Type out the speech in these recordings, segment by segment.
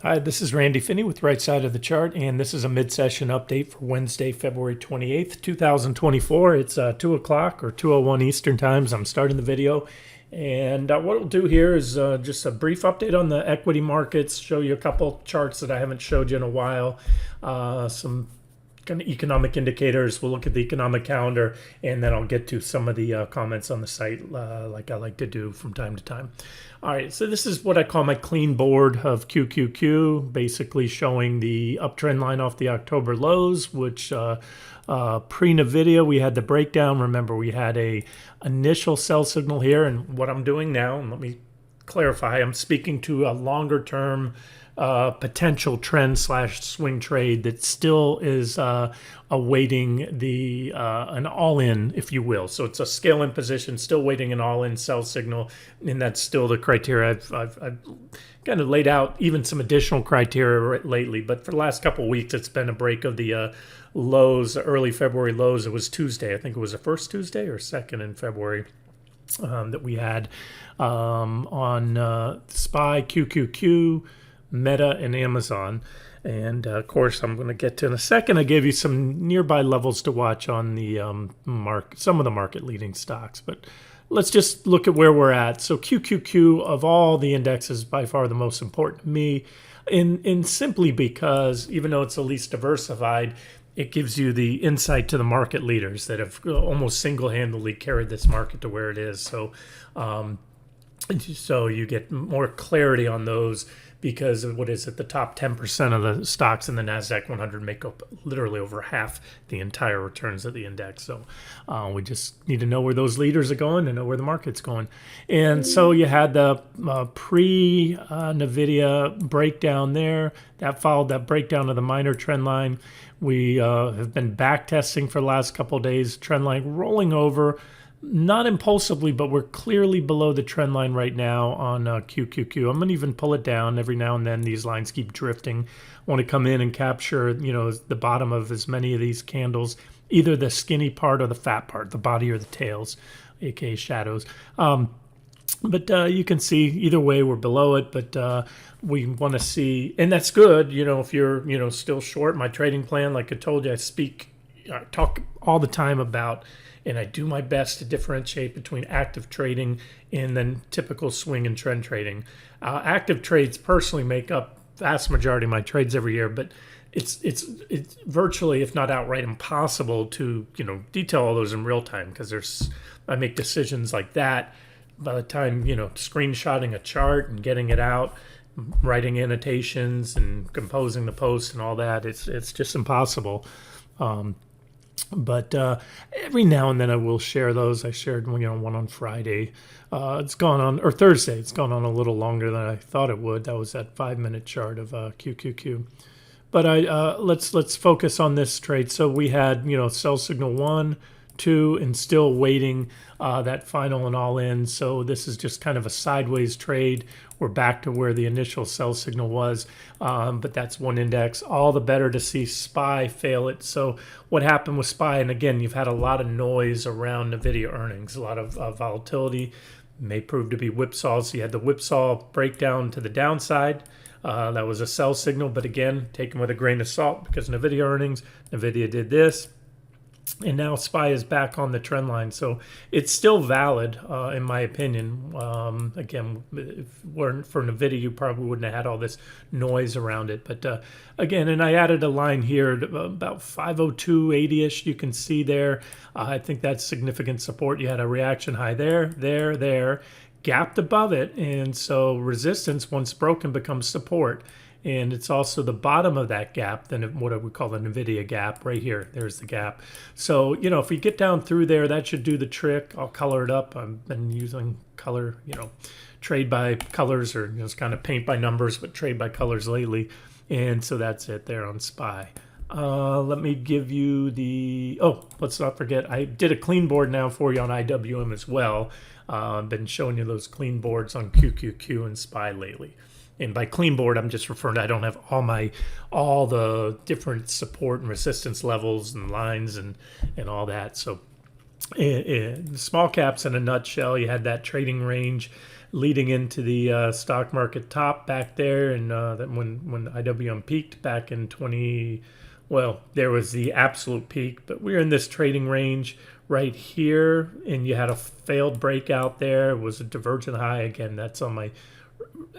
Hi, this is Randy Finney with Right Side of the Chart, and this is a mid-session update for Wednesday, February 28th, 2024. It's 2 o'clock or 2:01 Eastern Times. I'm starting the video, and what we'll do here is just a brief update on the equity markets, show you a couple charts that I haven't showed you in a while, some kind of economic indicators. We'll look at the economic calendar, and then I'll get to some of the comments on the site like I like to do from time to time. All right, so this is what I call my clean board of QQQ, basically showing the uptrend line off the October lows, which pre-NVDA we had the breakdown. Remember, we had a initial sell signal here, and what I'm doing now, and let me clarify, I'm speaking to a longer term potential trend / swing trade that still is awaiting the an all-in, if you will. So it's a scale-in position, still waiting an all-in sell signal, and that's still the criteria. I've kind of laid out even some additional criteria lately, but for the last couple of weeks, it's been a break of the lows, early February lows. It was Tuesday. I think it was the first Tuesday or second in February that we had on SPY, QQQ, Meta, and Amazon. And of course, I'm going to get to in a second. I gave you some nearby levels to watch on the some of the market leading stocks, but let's just look at where we're at. So QQQ of all the indexes, by far the most important to me, in simply because even though it's the least diversified, it gives you the insight to the market leaders that have almost single-handedly carried this market to where it is. So you get more clarity on those because of what is it, the top 10% of the stocks in the NASDAQ 100 make up literally over half the entire returns of the index. So we just need to know where those leaders are going and know where the market's going. And so you had the pre-NVDA breakdown there. That followed that breakdown of the minor trend line. We have been back testing for the last couple of days, trend line rolling over. Not impulsively, but we're clearly below the trend line right now on QQQ. I'm going to even pull it down every now and then. These lines keep drifting. I want to come in and capture, the bottom of as many of these candles, either the skinny part or the fat part, the body or the tails, aka shadows. But you can see either way we're below it, but we want to see, and that's good, if you're, still short. My trading plan, like I told you, I talk all the time about, and I do my best to differentiate between active trading and then typical swing and trend trading. Active trades personally make up vast majority of my trades every year, but it's virtually, if not outright, impossible to detail all those in real time because I make decisions like that by the time screenshotting a chart and getting it out, writing annotations and composing the post and all that. It's just impossible. But every now and then I will share those. I shared one on Friday. It's gone on, or Thursday. It's gone on a little longer than I thought it would. That was that 5-minute chart of QQQ. But let's focus on this trade. So we had sell signal 1, 2, and still waiting that final and all in. So this is just kind of a sideways trade. We're back to where the initial sell signal was, but that's one index. All the better to see SPY fail it. So what happened with SPY, and again, you've had a lot of noise around NVIDIA earnings, a lot of volatility, may prove to be whipsaws. So you had the whipsaw breakdown to the downside. That was a sell signal, but again, taken with a grain of salt because NVIDIA earnings, NVIDIA did this. And now SPY is back on the trend line. So it's still valid, in my opinion. Again, if it weren't for NVIDIA, you probably wouldn't have had all this noise around it. But again, and I added a line here about 502.80-ish. You can see there. I think that's significant support. You had a reaction high there, gapped above it. And so resistance, once broken, becomes support. And it's also the bottom of that gap, then what we call the NVIDIA gap right here. There's the gap. So, if we get down through there, that should do the trick. I'll color it up. I've been using color, trade by colors or it's kind of paint by numbers, but trade by colors lately. And so that's it there on SPY. Let me give you let's not forget, I did a clean board now for you on IWM as well. I've been showing you those clean boards on QQQ and SPY lately. And by clean board, I'm just referring to I don't have all the different support and resistance levels and lines and all that. So the small caps in a nutshell, you had that trading range leading into the stock market top back there, and that when IWM peaked back in 20. Well, there was the absolute peak, but we're in this trading range right here, and you had a failed breakout there. It was a divergent high. Again, that's on my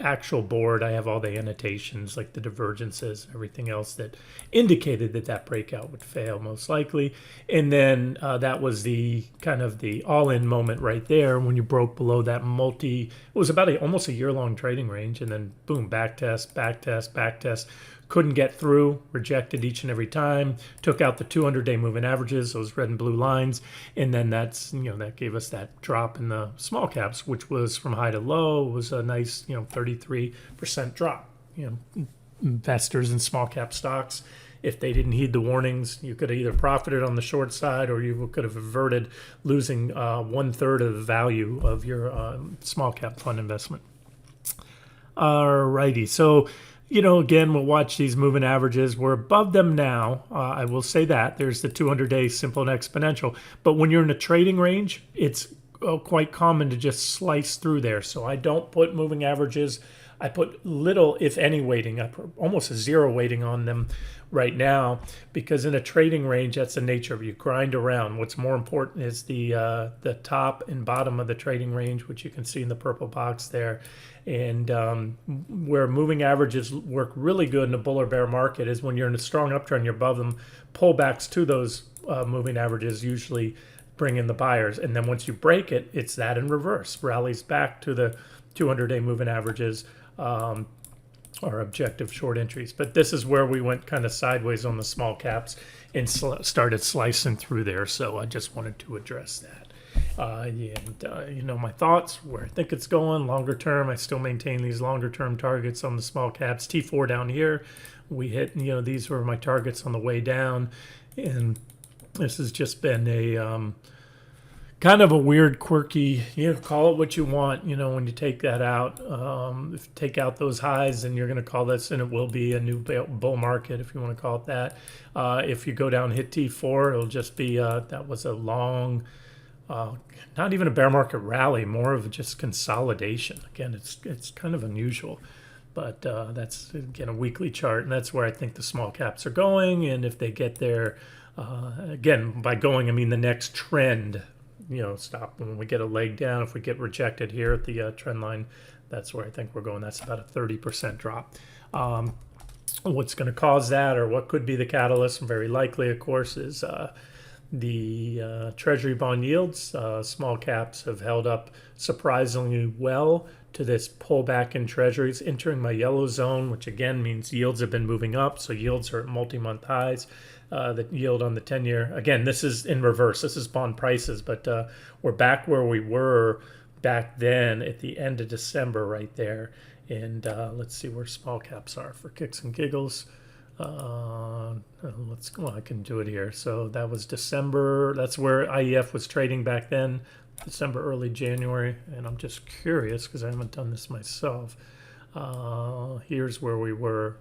actual board. I have all the annotations, like the divergences, everything else that indicated that that breakout would fail most likely. And then that was the kind of the all-in moment right there when you broke below that it was about almost a year-long trading range, and then boom, back test, back test, back test. Couldn't get through, rejected each and every time, took out the 200-day moving averages, those red and blue lines, and then that gave us that drop in the small caps, which was from high to low, was a nice 33% drop. Investors in small cap stocks, if they didn't heed the warnings, you could have either profited on the short side, or you could have averted losing 1/3 of the value of your small cap fund investment. Alrighty, so again, we'll watch these moving averages. We're above them now. I will say that. There's the 200-day simple and exponential. But when you're in a trading range, it's quite common to just slice through there. So I don't put moving averages. I put little, if any, weighting. I put almost a zero weighting on them right now, because in a trading range, that's the nature of it. You grind around. What's more important is the top and bottom of the trading range, which you can see in the purple box there. And where moving averages work really good in a bull or bear market is when you're in a strong uptrend, you're above them. Pullbacks to those moving averages usually bring in the buyers. And then once you break it, it's that in reverse. Rallies back to the 200-day moving averages, or objective short entries. But this is where we went kind of sideways on the small caps and started slicing through there. So I just wanted to address that. My thoughts, where I think it's going longer term. I still maintain these longer term targets on the small caps. T4 down here, we hit, these were my targets on the way down. And this has just been a kind of a weird, quirky, call it what you want, when you take that out. If you take out those highs, then you're going to call this, and it will be a new bull market, if you want to call it that. If you go down, hit T4, it'll just be, that was a long, not even a bear market rally, more of just consolidation. Again, it's kind of unusual. But that's, again, a weekly chart, and that's where I think the small caps are going. And if they get there, again, by going, I mean the next trend, stop when we get a leg down. If we get rejected here at the trend line, that's where I think we're going. That's about a 30% drop. What's going to cause that, or what could be the catalyst, very likely, of course, is the Treasury bond yields. Small caps have held up surprisingly well to this pullback in Treasuries, entering my yellow zone, which again means yields have been moving up. So yields are at multi-month highs. The yield on the 10-year, again, this is in reverse. This is bond prices, but we're back where we were back then at the end of December right there. And let's see where small caps are for kicks and giggles. Let's go. I can do it here. So that was December. That's where IEF was trading back then, December, early January. And I'm just curious because I haven't done this myself. Here's where we were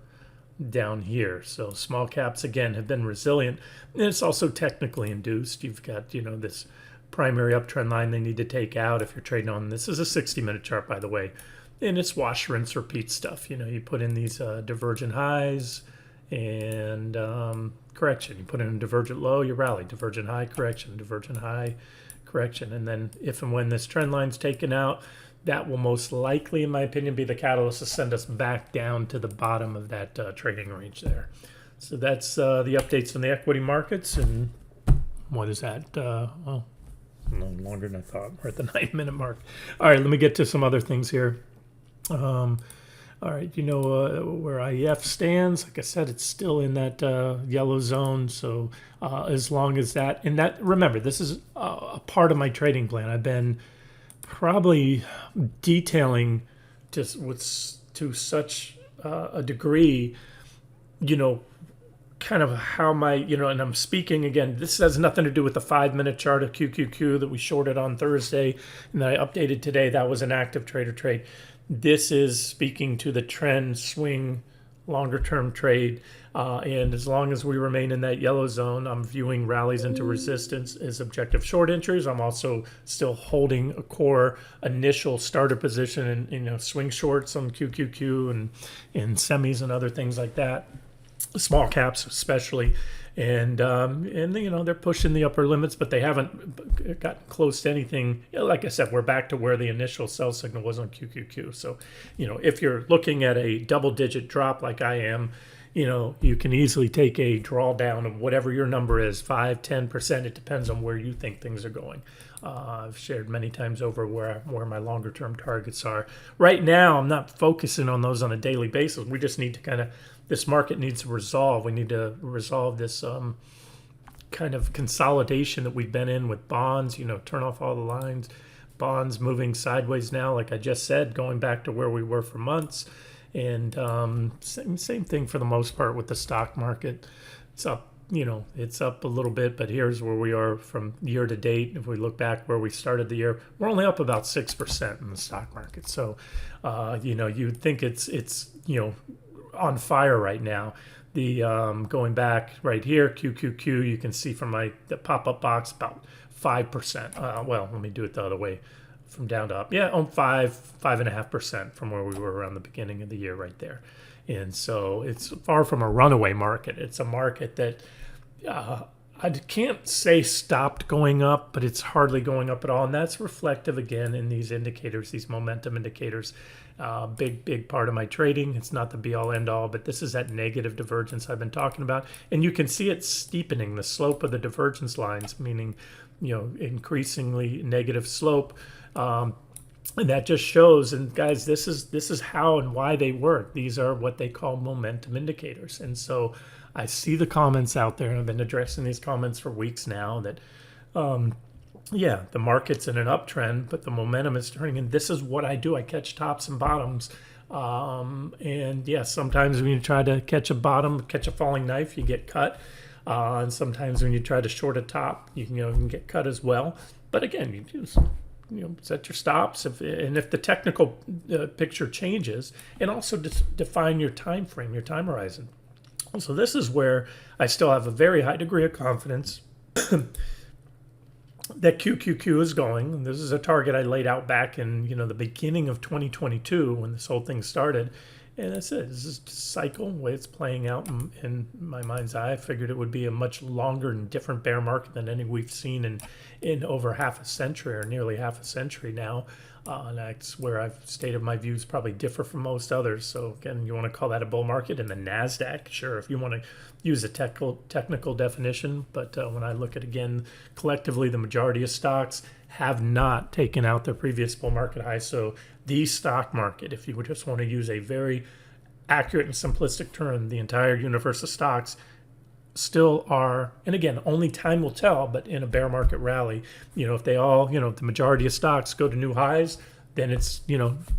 down here. So small caps again have been resilient, and it's also technically induced. You've got this primary uptrend line they need to take out if you're trading on. This is a 60-minute chart, by the way, and it's wash, rinse, repeat stuff. You put in these divergent highs and correction. You put in a divergent low, you rally. Divergent high, correction. Divergent high, correction. And then if and when this trend line's taken out, that will most likely, in my opinion, be the catalyst to send us back down to the bottom of that trading range there. So that's the updates on the equity markets. And what is that? Well, no longer than I thought. We're at the 9-minute mark. All right, let me get to some other things here. All right, where IEF stands. Like I said, it's still in that yellow zone. So as long as that, and that, remember, this is a part of my trading plan. I've been probably detailing to such a degree, kind of how my, and I'm speaking again, this has nothing to do with the 5-minute chart of QQQ that we shorted on Thursday and that I updated today. That was an active trader trade. This is speaking to the trend swing longer term trade. And as long as we remain in that yellow zone, I'm viewing rallies into resistance as objective short entries. I'm also still holding a core initial starter position in swing shorts on QQQ and semis and other things like that, small caps especially. And they're pushing the upper limits, but they haven't gotten close to anything. Like I said, we're back to where the initial sell signal was on QQQ. So, if you're looking at a double-digit drop like I am, you can easily take a drawdown of whatever your number is, 5, 10%. It depends on where you think things are going. I've shared many times over where my longer-term targets are. Right now, I'm not focusing on those on a daily basis. We just need to this market needs to resolve. We need to resolve this kind of consolidation that we've been in with bonds, turn off all the lines. Bonds moving sideways now, like I just said, going back to where we were for months. And same thing for the most part with the stock market. It's up, it's up a little bit, but here's where we are from year to date. If we look back where we started the year, we're only up about 6% in the stock market. So, you'd think it's on fire right now. The going back right here, QQQ, you can see from the pop-up box about 5%. Well, let me do it the other way, from down to up. Yeah, on 5.5% from where we were around the beginning of the year right there. And so it's far from a runaway market. It's a market that I can't say stopped going up, but it's hardly going up at all. And that's reflective again in these indicators, these momentum indicators. Big part of my trading. It's not the be all end all, but this is that negative divergence I've been talking about. And you can see it steepening the slope of the divergence lines, meaning, increasingly negative slope. And that just shows, and guys, this is how and why they work. These are what they call momentum indicators. And so I see the comments out there, and I've been addressing these comments for weeks now that, the market's in an uptrend, but the momentum is turning. And this is what I do. I catch tops and bottoms. Sometimes when you try to catch a bottom, catch a falling knife, you get cut. And sometimes when you try to short a top, you can get cut as well. But again, you just set your stops. If the technical picture changes, and also define your time frame, your time horizon. So this is where I still have a very high degree of confidence that QQQ is going. And this is a target I laid out back in the beginning of 2022 when this whole thing started. And that's it. This is a cycle, the way it's playing out in my mind's eye. I figured it would be a much longer and different bear market than any we've seen in over half a century, or nearly half a century now. And that's where I've stated my views probably differ from most others. So again, you want to call that a bull market in the NASDAQ? Sure, if you want to use a technical definition. But when I look at, again, collectively, the majority of stocks have not taken out their previous bull market high. So the stock market, if you would just want to use a very accurate and simplistic term, the entire universe of stocks still are, and again, only time will tell, but in a bear market rally, if they all, the majority of stocks go to new highs, then it's,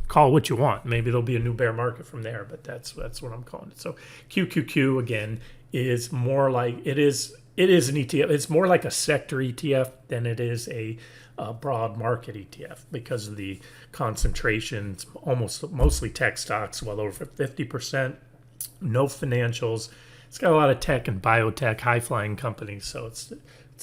call what you want. Maybe there'll be a new bear market from there, but that's what I'm calling it. So QQQ, again, is more like, it is an ETF. It's more like a sector ETF than it is a broad market ETF because of the concentration. It's mostly tech stocks, well over 50%, no financials. It's got a lot of tech and biotech, high-flying companies, so it's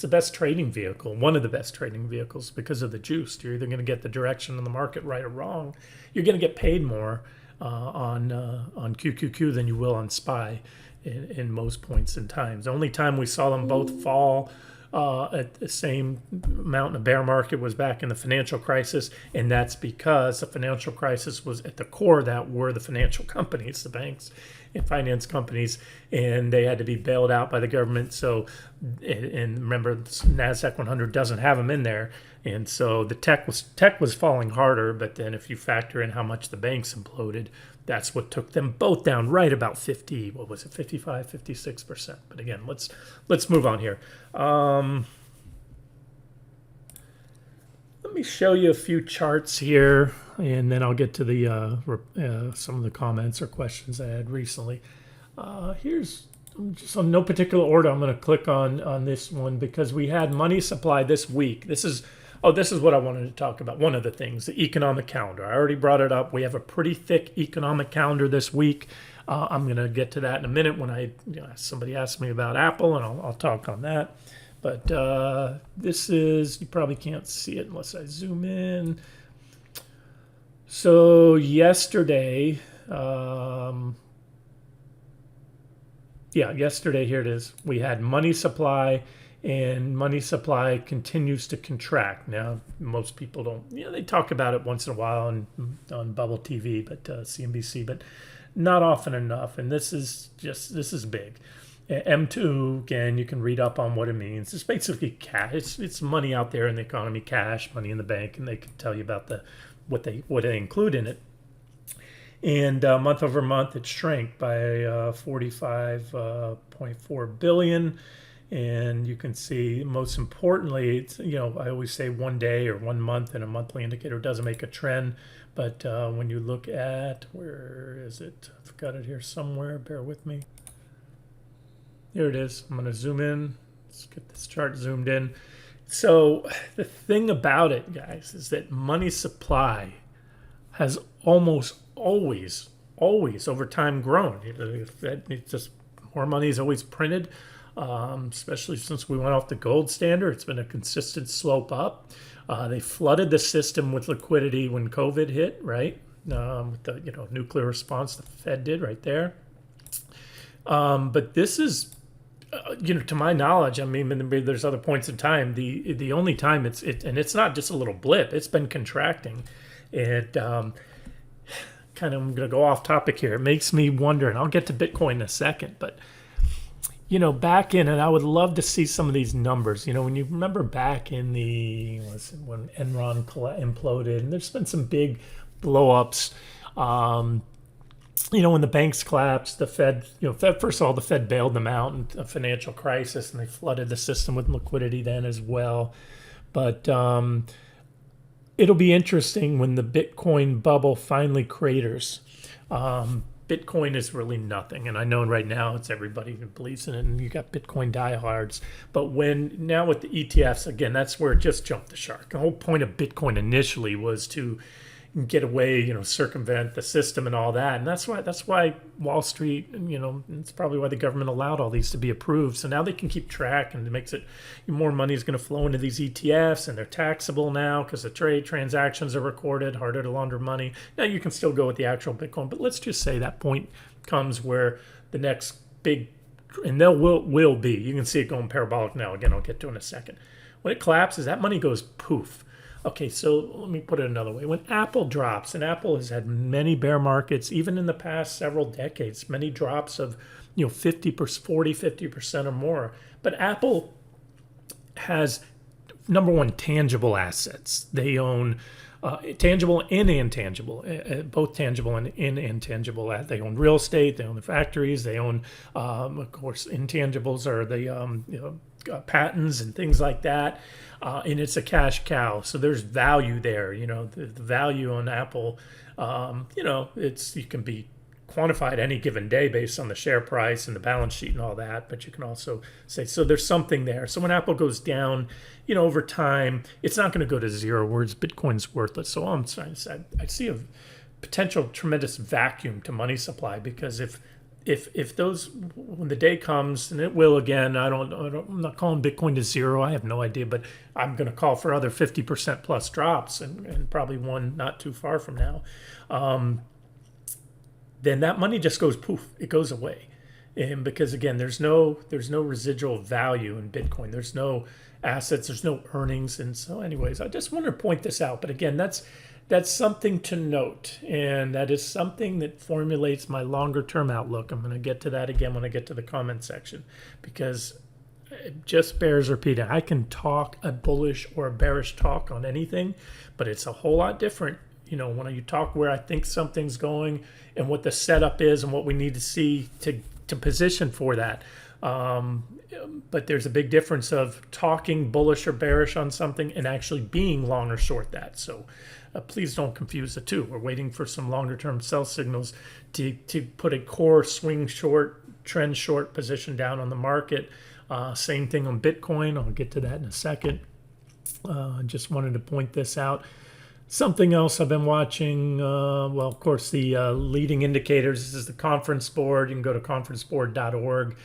the best trading vehicle, one of the best trading vehicles because of the juice. You're either going to get the direction of the market right or wrong. You're going to get paid more on QQQ than you will on SPY in most points in time. The only time we saw them both fall at the same amount in the bear market was back in the financial crisis, and that's because the financial crisis was at the core that were the financial companies, the banks and finance companies, and they had to be bailed out by the government. So, and remember, NASDAQ 100 doesn't have them in there, and so the tech was falling harder. But then if you factor in how much the banks imploded, that's what took them both down right about 55, 56%. But again, let's move on here. Let me show you a few charts here, and then I'll get to the some of the comments or questions I had recently. Here's just on no particular order. I'm going to click on this one because we had money supply this week. This is Oh, this is what I wanted to talk about. One of the things, the economic calendar. I already brought it up. We have a pretty thick economic calendar this week. I'm going to get to that in a minute when somebody asks me about Apple, and I'll talk on that. But this is, you probably can't see it unless I zoom in. So yesterday, yesterday, here it is. We had money supply, and money supply continues to contract. Now, most people don't, they talk about it once in a while on Bubble TV, but CNBC, but not often enough. And this is big. M2, again, you can read up on what it means. It's basically cash. It's money out there in the economy, cash, money in the bank, and they can tell you about what they include in it. And month over month, it shrank by 45.4 billion. And you can see, most importantly, it's, I always say 1 day or 1 month, and a monthly indicator doesn't make a trend. But when you look at, where is it? I've got it here somewhere. Bear with me. Here it is. I'm going to zoom in. Let's get this chart zoomed in. So the thing about it, guys, is that money supply has almost always over time grown. It's just more money is always printed, especially since we went off the gold standard. It's been a consistent slope up. They flooded the system with liquidity when COVID hit, right? With the nuclear response the Fed did right there. But this is, to my knowledge, I mean, maybe there's other points in time. The only time and it's not just a little blip. It's been contracting. It kind of, I'm going to go off topic here. It makes me wonder, and I'll get to Bitcoin in a second, but back in, and I would love to see some of these numbers. When you remember back in when Enron imploded, and there's been some big blow-ups. When the banks collapsed, the Fed, first of all, the Fed bailed them out in a financial crisis, and they flooded the system with liquidity then as well. But it'll be interesting when the Bitcoin bubble finally craters. Bitcoin is really nothing, and I know right now it's everybody who believes in it, and you got Bitcoin diehards. But now with the ETFs, again, that's where it just jumped the shark. The whole point of Bitcoin initially was to get away, circumvent the system and all that. And that's why Wall Street, it's probably why the government allowed all these to be approved. So now they can keep track, and it makes it more money is going to flow into these ETFs, and they're taxable now because the transactions are recorded, harder to launder money. Now you can still go with the actual Bitcoin, but let's just say that point comes where the next big, and there will be, you can see it going parabolic now. Again, I'll get to it in a second. When it collapses, that money goes poof. Okay, so let me put it another way. When Apple drops, and Apple has had many bear markets, even in the past several decades, many drops of 50% or more. But Apple has, number one, tangible assets. They own tangible and intangible, both tangible and intangible. They own real estate, they own the factories, they own, of course, intangibles are the patents and things like that. And it's a cash cow. So there's value there. The value on Apple, you can be quantified any given day based on the share price and the balance sheet and all that. But you can also say, so there's something there. So when Apple goes down, over time, it's not going to go to zero, whereas Bitcoin's worthless. So all I'm trying to say, I see a potential tremendous vacuum to money supply, because if those, when the day comes, and it will again, I'm not calling Bitcoin to zero. I have no idea, but I'm going to call for other 50% plus drops, and probably one not too far from now. Then that money just goes poof. It goes away, and because again, there's no residual value in Bitcoin. There's no assets. There's no earnings, and so anyways, I just want to point this out. But again, that's something to note, and that is something that formulates my longer-term outlook. I'm going to get to that again when I get to the comment section, because it just bears repeating. I can talk a bullish or a bearish talk on anything, but it's a whole lot different, when you talk where I think something's going and what the setup is and what we need to see to position for that. But there's a big difference of talking bullish or bearish on something and actually being long or short that. So please don't confuse the two. We're waiting for some longer term sell signals to put a core swing short, trend short position down on the market. Same thing on Bitcoin. I'll get to that in a second. Just wanted to point this out. Something else I've been watching, well, of course, the leading indicators. This is the conference board. You can go to conferenceboard.org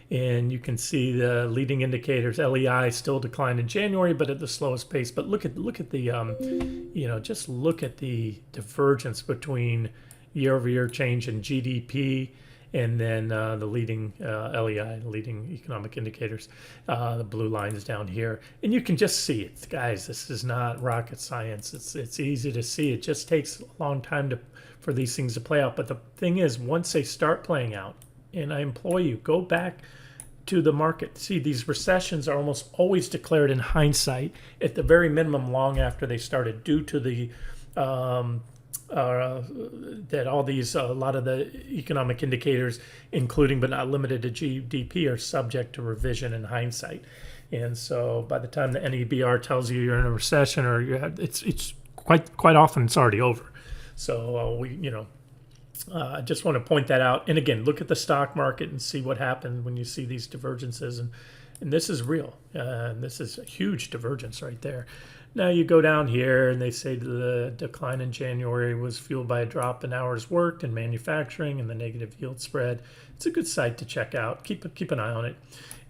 and you can see the leading indicators. LEI still declined in January, but at the slowest pace. But look at the, just look at the divergence between year-over-year change in GDP and then the leading LEI, leading economic indicators. The blue line is down here, and you can just see it, guys. This is not rocket science. It's easy to see. It just takes a long time for these things to play out. But the thing is, once they start playing out, and I implore you, go back to the market. See, these recessions are almost always declared in hindsight, at the very minimum, long after they started, due to the that all these, a lot of the economic indicators, including but not limited to GDP, are subject to revision in hindsight. And so by the time the NEBR tells you you're in a recession, or it's quite often it's already over. So I just want to point that out. And again, look at the stock market and see what happened when you see these divergences. And this is real. This is a huge divergence right there. Now you go down here and they say the decline in January was fueled by a drop in hours worked in manufacturing and the negative yield spread. It's a good site to check out. Keep an eye on it.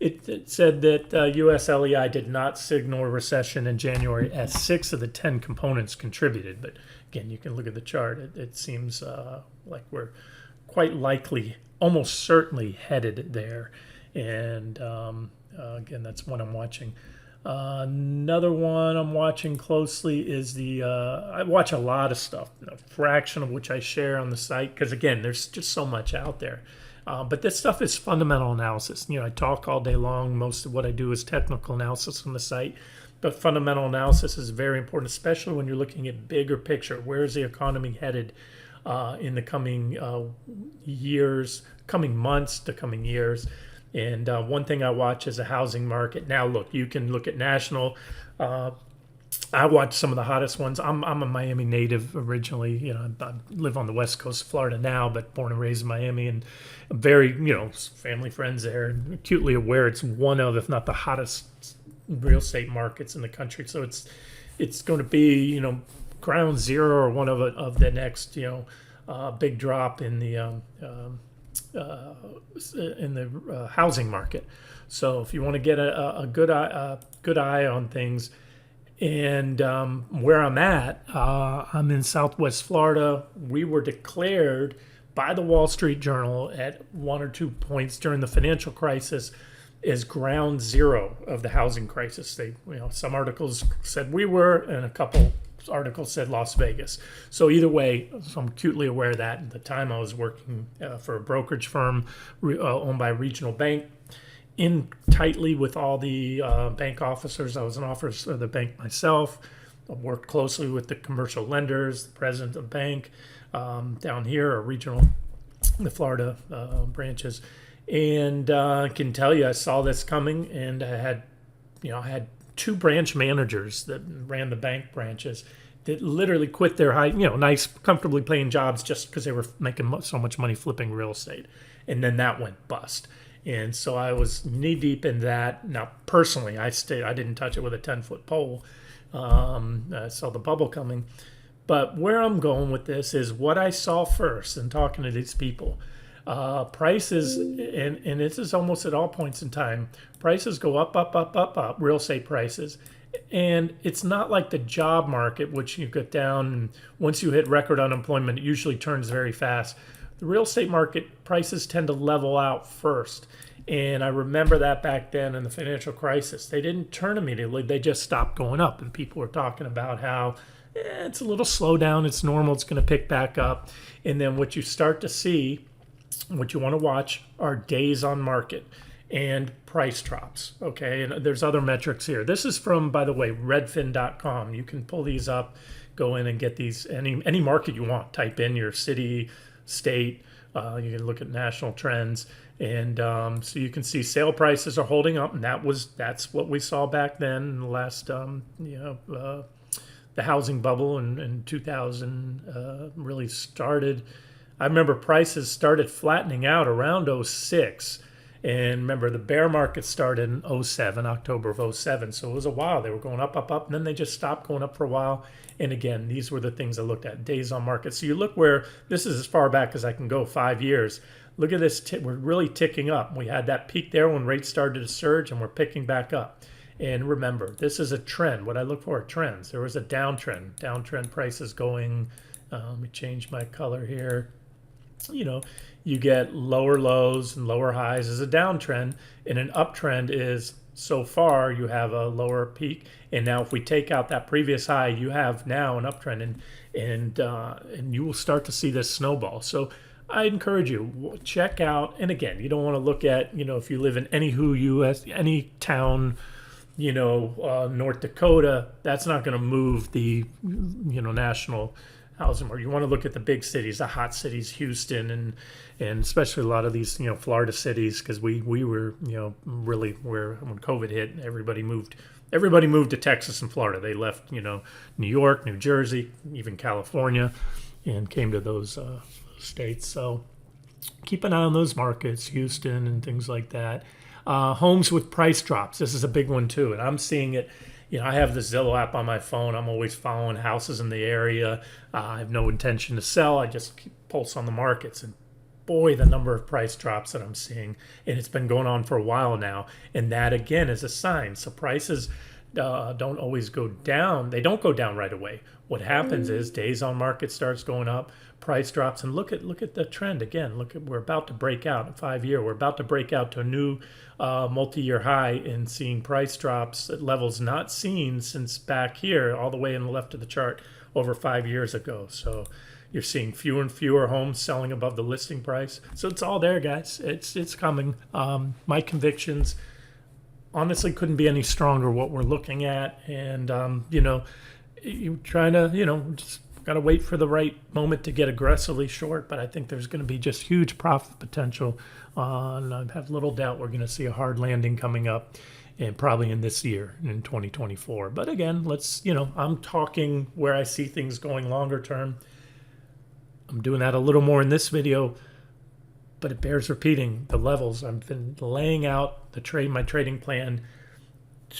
It said that U.S. LEI did not signal a recession in January, as 6 of the 10 components contributed. But again, you can look at the chart. It seems like we're quite likely, almost certainly headed there. And again, that's one I'm watching. Another one I'm watching closely is I watch a lot of stuff, a fraction of which I share on the site, because again, there's just so much out there. But this stuff is fundamental analysis. I talk all day long. Most of what I do is technical analysis on the site. But fundamental analysis is very important, especially when you're looking at bigger picture. Where is the economy headed in the coming years, coming months to coming years? And one thing I watch is the housing market. Now, look, you can look at national. I watch some of the hottest ones. I'm a Miami native originally. I live on the West Coast of Florida now, but born and raised in Miami, and very, family friends there, and acutely aware it's one of, if not the hottest real estate markets in the country. So it's going to be, ground zero or one of the next, big drop in the housing market. So if you want to get a good eye on things, and where I'm at, I'm in Southwest Florida. We were declared by the Wall Street Journal at 1 or 2 points during the financial crisis as ground zero of the housing crisis. Some articles said we were, and a couple articles said Las Vegas. So either way, so I'm acutely aware of that. At the time, I was working for a brokerage firm owned by a regional bank, in tightly with all the bank officers. I was an officer of the bank myself. I worked closely with the commercial lenders, the president of the bank down here, or regional, the Florida branches. And I can tell you, I saw this coming, and I had 2 branch managers that ran the bank branches that literally quit their nice, comfortably paying jobs just because they were making so much money flipping real estate. And then that went bust. And so I was knee deep in that. Now, personally, I didn't touch it with a 10-foot pole. I saw the bubble coming. But where I'm going with this is what I saw first in talking to these people. Prices, and this is almost at all points in time, prices go up, real estate prices. And it's not like the job market, which you get down, and once you hit record unemployment, it usually turns very fast. The real estate market prices tend to level out first. And I remember that back then in the financial crisis. They didn't turn immediately. They just stopped going up. And people were talking about how it's a little slow down. It's normal. It's going to pick back up. And then what you start to see, what you want to watch, are days on market and price drops. Okay. And there's other metrics here. This is from, by the way, redfin.com. You can pull these up, go in and get these, any market you want. Type in your city, state. You can look at national trends, and so you can see sale prices are holding up, and that's what we saw back then in the last the housing bubble in 2000 really started. I remember prices started flattening out around 06, And remember, the bear market started in '07, October of '07. So it was a while. They were going up, up, up, and then they just stopped going up for a while. And again, these were the things I looked at, days on market. So you look where, this is as far back as I can go, 5 years. Look at this, we're really ticking up. We had that peak there when rates started to surge, and we're picking back up. And remember, this is a trend. What I look for are trends. There was a downtrend prices going, let me change my color here. You know, you get lower lows and lower highs as a downtrend, and an uptrend is, so far you have a lower peak, and now if we take out that previous high, you have now an uptrend, and you will start to see this snowball. So I encourage you, check out, and again, you don't want to look at, you know, if you live in any US, any town, you know, North Dakota, that's not going to move the, you know, national housing market. You want to look at the big cities, the hot cities, Houston, and especially a lot of these, you know, Florida cities, because we were, you know, really where when COVID hit, everybody moved to Texas and Florida. They left, you know, New York, New Jersey, even California, and came to those states. So keep an eye on those markets, Houston and things like that. Homes with price drops. This is a big one too, and I'm seeing it. You know, I have the Zillow app on my phone. I'm always following houses in the area. I have no intention to sell. I just keep pulse on the markets, and boy, the number of price drops that I'm seeing, and it's been going on for a while now. And that again is a sign. So prices don't always go down. They don't go down right away. What happens is days on market starts going up, price drops, and look at the trend again. We're about to break out in 5 year. We're about to break out to a new multi-year high in seeing price drops at levels not seen since back here, all the way in the left of the chart over 5 years ago. So you're seeing fewer and fewer homes selling above the listing price. So it's all there, guys. It's coming. My convictions honestly couldn't be any stronger what we're looking at, and you know, you trying to, you know, just got to wait for the right moment to get aggressively short. But I think there's going to be just huge profit potential, and I have little doubt we're going to see a hard landing coming up, and probably in this year, in 2024. But again, let's, you know, I'm talking where I see things going longer term. I'm doing that a little more in this video, but it bears repeating the levels. I've been laying out my trading plan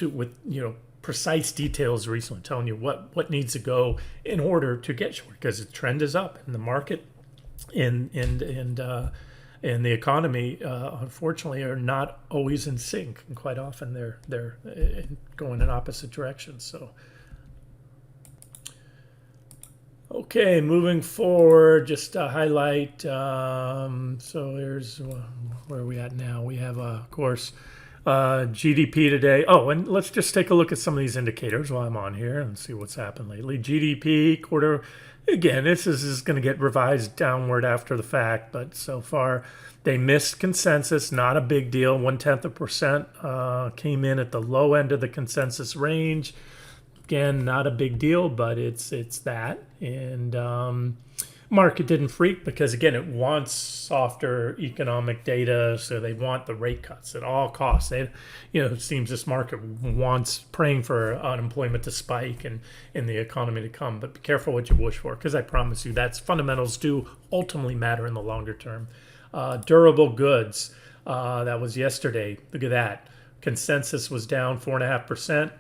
with, you know, precise details recently, telling you what needs to go in order to get short, because the trend is up in the market, and the economy, unfortunately, are not always in sync, and quite often they're going in opposite directions. So. Okay, moving forward, just to highlight, so here's where are we at now. We have, of course, GDP today. Oh, and let's just take a look at some of these indicators while I'm on here and see what's happened lately. GDP quarter, again, this is going to get revised downward after the fact, but so far they missed consensus, not a big deal. 0.1% came in at the low end of the consensus range. Again, not a big deal, but it's that. And market didn't freak because, again, it wants softer economic data, so they want the rate cuts at all costs. They, you know, it seems this market wants, praying for unemployment to spike and the economy to come. But be careful what you wish for, because I promise you that's fundamentals do ultimately matter in the longer term. Durable goods, that was yesterday. Look at that. Consensus was down 4.5%.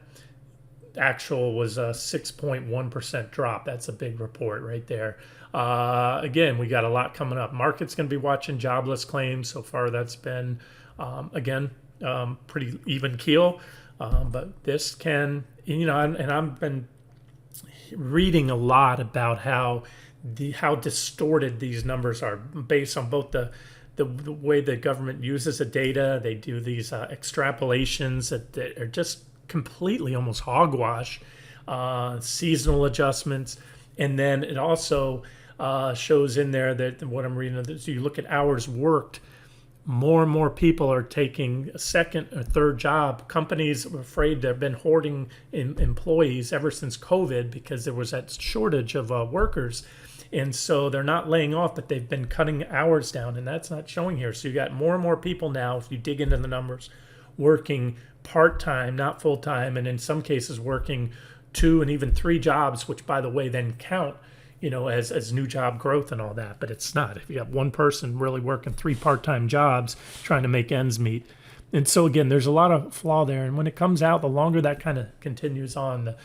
Actual was a 6.1% drop. That's a big report right there. Again, we got a lot coming up. Market's going to be watching jobless claims. So far, that's been, again, pretty even keel. But this can, you know, and I've been reading a lot about how distorted these numbers are based on both the way the government uses the data. They do these extrapolations that are just completely almost hogwash, seasonal adjustments, and then it also shows in there that what I'm reading, so you look at hours worked, more and more people are taking a second or third job. Companies are afraid they've been hoarding employees ever since COVID because there was that shortage of workers, and so they're not laying off, but they've been cutting hours down, and that's not showing here. So you got more and more people now, if you dig into the numbers, working part-time, not full-time, and in some cases working 2 and even 3 jobs, which, by the way, then count as new job growth and all that. But it's not. If you have one person really working 3 part-time jobs trying to make ends meet. And so again, there's a lot of flaw there. And when it comes out, the longer that kind of continues on, the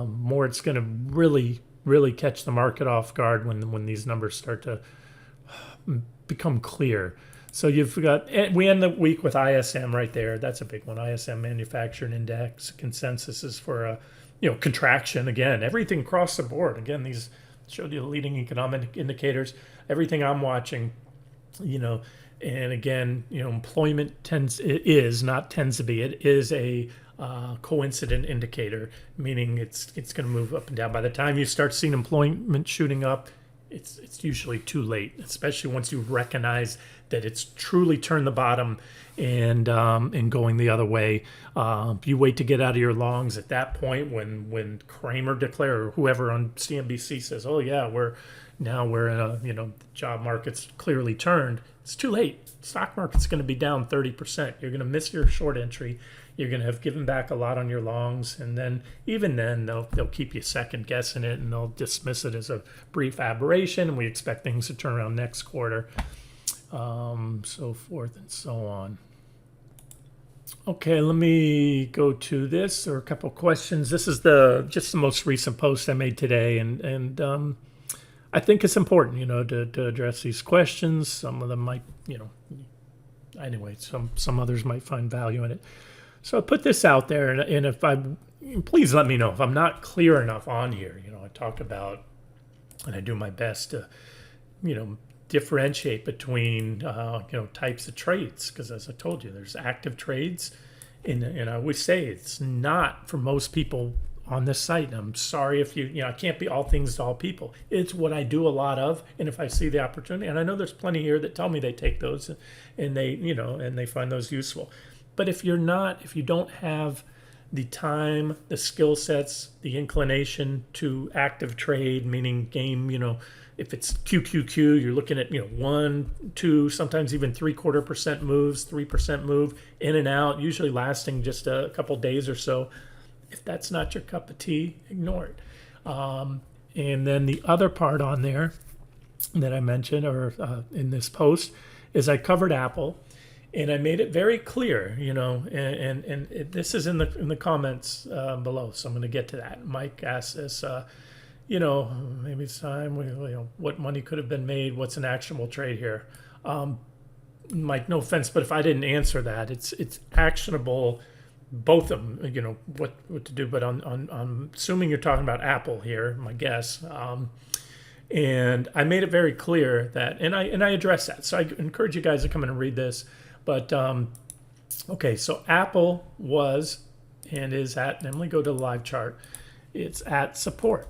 more it's going to really catch the market off guard when these numbers start to become clear. So we end the week with ISM right there. That's a big one. ISM Manufacturing Index consensus is for a contraction again. Everything across the board. Again, these showed you the leading economic indicators. Everything I'm watching, and again, employment it is a coincident indicator, meaning it's going to move up and down. By the time you start seeing employment shooting up, it's usually too late, especially once you recognize that it's truly turned the bottom and going the other way. You wait to get out of your longs at that point when Kramer declare or whoever on CNBC says, "Oh yeah, we're in a the job market's clearly turned." It's too late. Stock market's going to be down 30%. You're going to miss your short entry. You're going to have given back a lot on your longs, and then even then they'll keep you second guessing it, and they'll dismiss it as a brief aberration. And we expect things to turn around next quarter, so forth and so on. Okay, let me go to this. There are a couple of questions. This is just the most recent post I made today, and I think it's important, to address these questions. Some of them might, anyway, some others might find value in it. So I put this out there, and please let me know if I'm not clear enough on here. I talk about, and I do my best to, differentiate between, types of trades. Because as I told you, there's active trades, and I always say it's not for most people on this site. And I'm sorry if I can't be all things to all people. It's what I do a lot of, and if I see the opportunity, and I know there's plenty here that tell me they take those, and they find those useful. But if you don't have the time, the skill sets, the inclination to active trade, meaning game, if it's QQQ, you're looking at 1, 2, sometimes even 0.75% moves, 3% move in and out, usually lasting just a couple days or so. If that's not your cup of tea, ignore it. And then the other part on there that I mentioned, or in this post, is I covered Apple. And I made it very clear, this is in the comments below, so I'm going to get to that. Mike asked this, maybe it's time, what money could have been made, what's an actionable trade here? Mike, no offense, but if I didn't answer that, it's actionable, both of them, what to do. But I'm assuming you're talking about Apple here, my guess. And I made it very clear that, and I address that. So I encourage you guys to come in and read this. But, okay, so Apple was and is at, and let me go to the live chart, it's at support.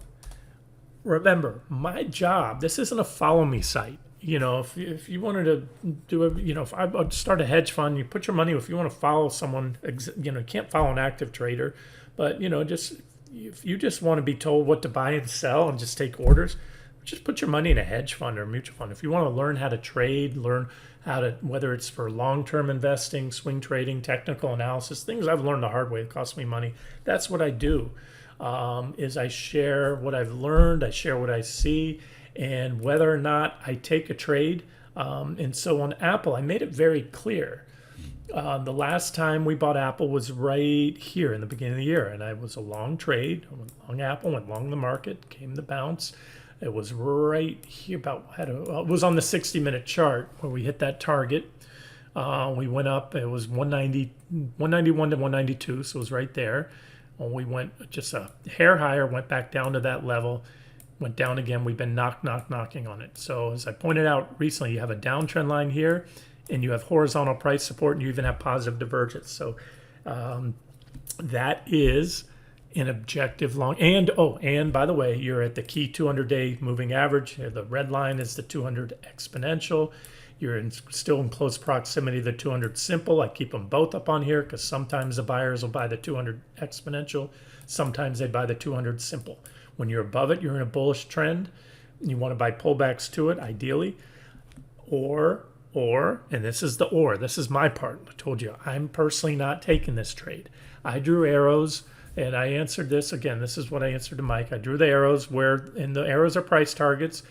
Remember, my job, this isn't a follow me site. If you wanted to do it, if I would start a hedge fund, you put your money, if you want to follow someone, you can't follow an active trader, but, if you just want to be told what to buy and sell and just take orders, just put your money in a hedge fund or a mutual fund. If you want to learn how to trade, learn how to, whether it's for long-term investing, swing trading, technical analysis, things I've learned the hard way, it costs me money. That's what I do, is I share what I've learned, I share what I see, and whether or not I take a trade. And so on Apple, I made it very clear. The last time we bought Apple was right here in the beginning of the year, and I was a long trade. I went long Apple, went long the market, came the bounce. It was right here, it was on the 60-minute chart where we hit that target. We went up, it was 191 to 192, so it was right there. We went just a hair higher, went back down to that level, went down again. We've been knocking on it. So as I pointed out recently, you have a downtrend line here, and you have horizontal price support, and you even have positive divergence. So that is an objective long, and by the way, you're at the key 200-day moving average. The red line is the 200 exponential. You're still in close proximity to the 200 simple. I keep them both up on here because sometimes the buyers will buy the 200 exponential. Sometimes they buy the 200 simple. When you're above it, you're in a bullish trend. You want to buy pullbacks to it, ideally. Or, and this is this is my part. I told you, I'm personally not taking this trade. I drew arrows And I answered this again. This is what I answered to Mike. I drew the arrows and the arrows are price targets.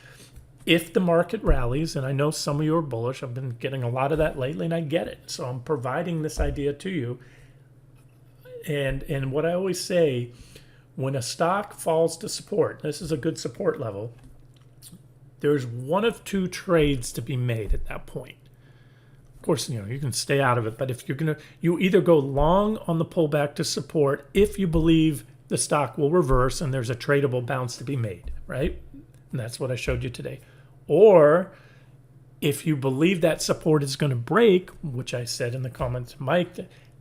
If the market rallies, and I know some of you are bullish, I've been getting a lot of that lately, and I get it. So I'm providing this idea to you. And what I always say, when a stock falls to support, this is a good support level, there's one of two trades to be made at that point. Of course, you can stay out of it, but if you either go long on the pullback to support if you believe the stock will reverse and there's a tradable bounce to be made, right? And that's what I showed you today. Or if you believe that support is going to break, which I said in the comments, Mike,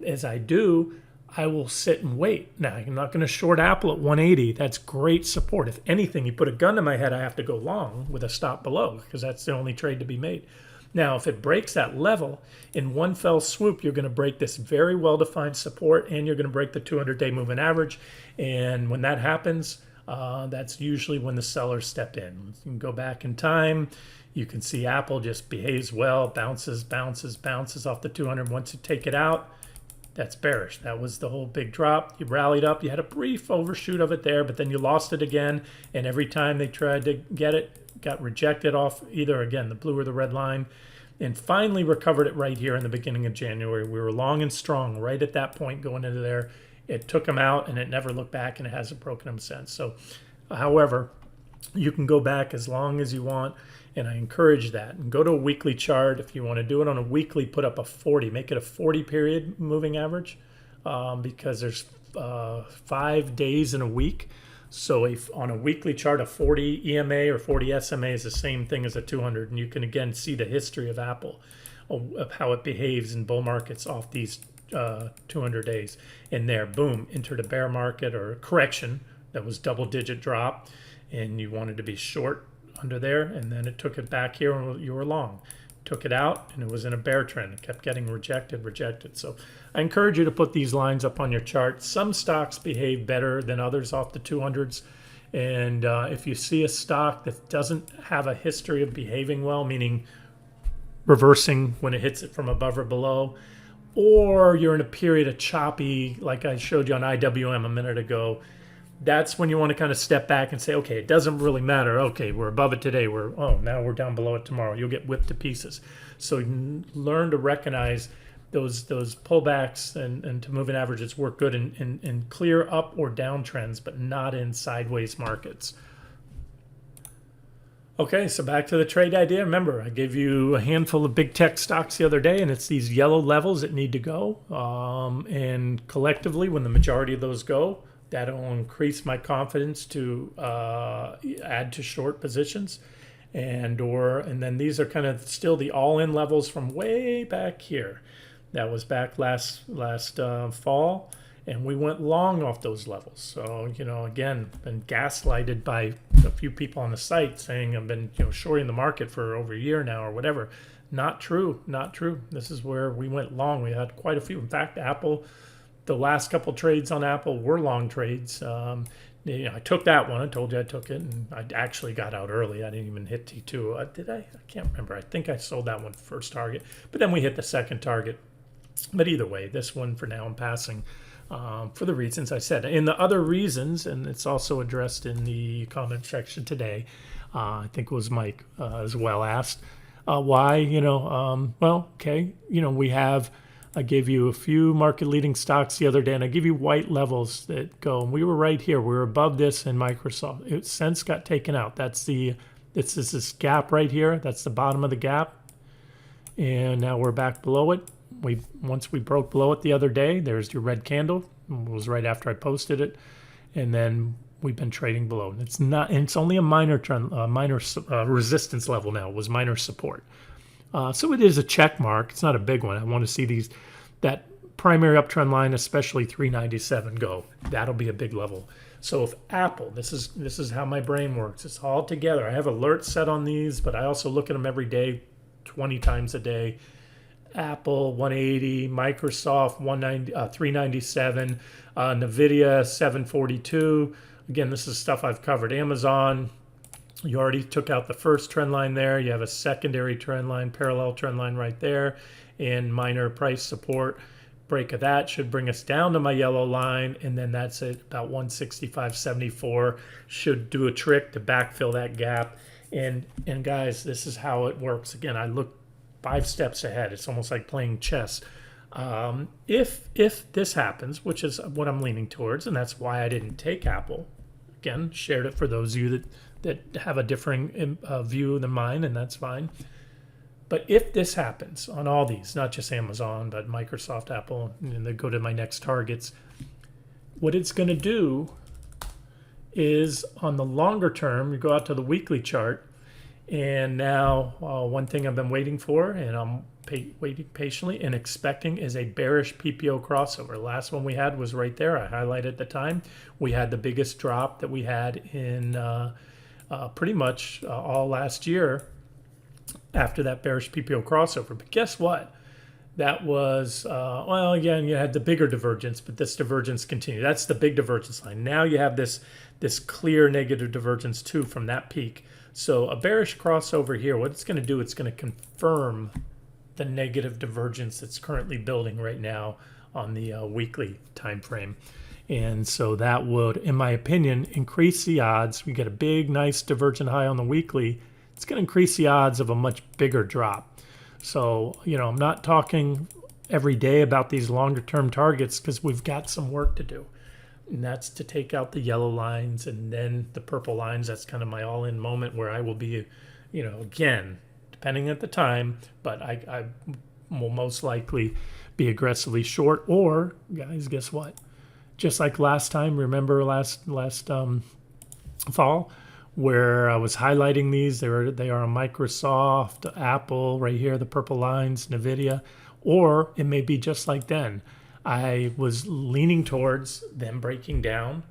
as I do, I will sit and wait. Now, I'm not going to short Apple at 180. That's great support. If anything, you put a gun to my head, I have to go long with a stop below because that's the only trade to be made. Now, if it breaks that level, in one fell swoop, you're going to break this very well-defined support and you're going to break the 200-day moving average. And when that happens, that's usually when the sellers step in. You can go back in time. You can see Apple just behaves well, bounces off the 200. Once you take it out, that's bearish. That was the whole big drop. You rallied up. You had a brief overshoot of it there, but then you lost it again. And every time they tried to get it, got rejected off either, again, the blue or the red line, and finally recovered it right here in the beginning of January. We were long and strong right at that point going into there. It took them out, and it never looked back, and it hasn't broken them since. So, however, you can go back as long as you want, and I encourage that. And go to a weekly chart. If you want to do it on a weekly, put up a 40. Make it a 40-period moving average because there's 5 days in a week. So if on a weekly chart, a 40 EMA or 40 SMA is the same thing as a 200. And you can, again, see the history of Apple, of how it behaves in bull markets off these 200 days. And there, boom, entered a bear market or a correction that was double-digit drop. And you wanted to be short under there, and then it took it back here and you were long. Took it out and it was in a bear trend. It kept getting rejected. So I encourage you to put these lines up on your chart. Some stocks behave better than others off the 200s. And if you see a stock that doesn't have a history of behaving well, meaning reversing when it hits it from above or below, or you're in a period of choppy, like I showed you on IWM a minute ago, that's when you want to kind of step back and say, okay, it doesn't really matter. Okay, we're above it today. Now we're down below it tomorrow. You'll get whipped to pieces. So learn to recognize those pullbacks and to moving averages work good in clear up or down trends, but not in sideways markets. Okay, so back to the trade idea. Remember, I gave you a handful of big tech stocks the other day, and it's these yellow levels that need to go. And collectively, when the majority of those go, that'll increase my confidence to add to short positions. And then these are kind of still the all-in levels from way back here. That was back last fall, and we went long off those levels. So, again, been gaslighted by a few people on the site saying I've been shorting the market for over a year now or whatever. Not true. This is where we went long. We had quite a few. In fact, Apple, the last couple trades on Apple were long trades. I took that one. I told you I took it, and I actually got out early. I didn't even hit T2. Did I? I can't remember. I think I sold that one first target, but then we hit the second target. But either way, this one for now I'm passing for the reasons I said. And the other reasons, and it's also addressed in the comment section today, I think it was Mike as well asked, why, we have, I gave you a few market-leading stocks the other day, and I give you white levels that go, and we were right here. We were above this in Microsoft. It since got taken out. That's this gap right here. That's the bottom of the gap. And now we're back below it. Once we broke below it the other day, there's your red candle. It was right after I posted it. And then we've been trading below. It's only a minor trend, resistance level now. It was minor support. So it is a check mark. It's not a big one. I want to see that primary uptrend line, especially 397, go. That'll be a big level. So if Apple, this is how my brain works. It's all together. I have alerts set on these, but I also look at them every day, 20 times a day. Apple 180, Microsoft 397, NVDA 742. Again, this is stuff I've covered. Amazon, you already took out the first trend line there. You have a secondary trend line, parallel trend line right there, and minor price support. break of that should bring us down to my yellow line, and then that's it, about 165.74 should do a trick to backfill that gap. And guys, this is how it works. Again, I look 5 steps ahead. It's almost like playing chess. If this happens, which is what I'm leaning towards, and that's why I didn't take Apple. Again, shared it for those of you that have a differing view than mine, and that's fine. But if this happens on all these, not just Amazon, but Microsoft, Apple, and they go to my next targets, what it's going to do is on the longer term, you go out to the weekly chart, and now one thing I've been waiting for, and I'm waiting patiently and expecting, is a bearish PPO crossover. The last one we had was right there. I highlighted at the time. We had the biggest drop that we had in pretty much all last year after that bearish PPO crossover. But guess what? That was, well, again, you had the bigger divergence, but this divergence continued. That's the big divergence line. Now you have this clear negative divergence too from that peak. So a bearish crossover here, what it's going to do, it's going to confirm the negative divergence that's currently building right now on the weekly time frame. And so that would, in my opinion, increase the odds. We get a big, nice divergent high on the weekly. It's going to increase the odds of a much bigger drop. So, I'm not talking every day about these longer term targets because we've got some work to do. And that's to take out the yellow lines and then the purple lines. That's kind of my all-in moment where I will be, again, depending at the time, but I will most likely be aggressively short. Or, guys, guess what? Just like last time, remember last fall, where I was highlighting these, they are on Microsoft, Apple, right here, the purple lines, NVDA, or it may be just like then. I was leaning towards them breaking down,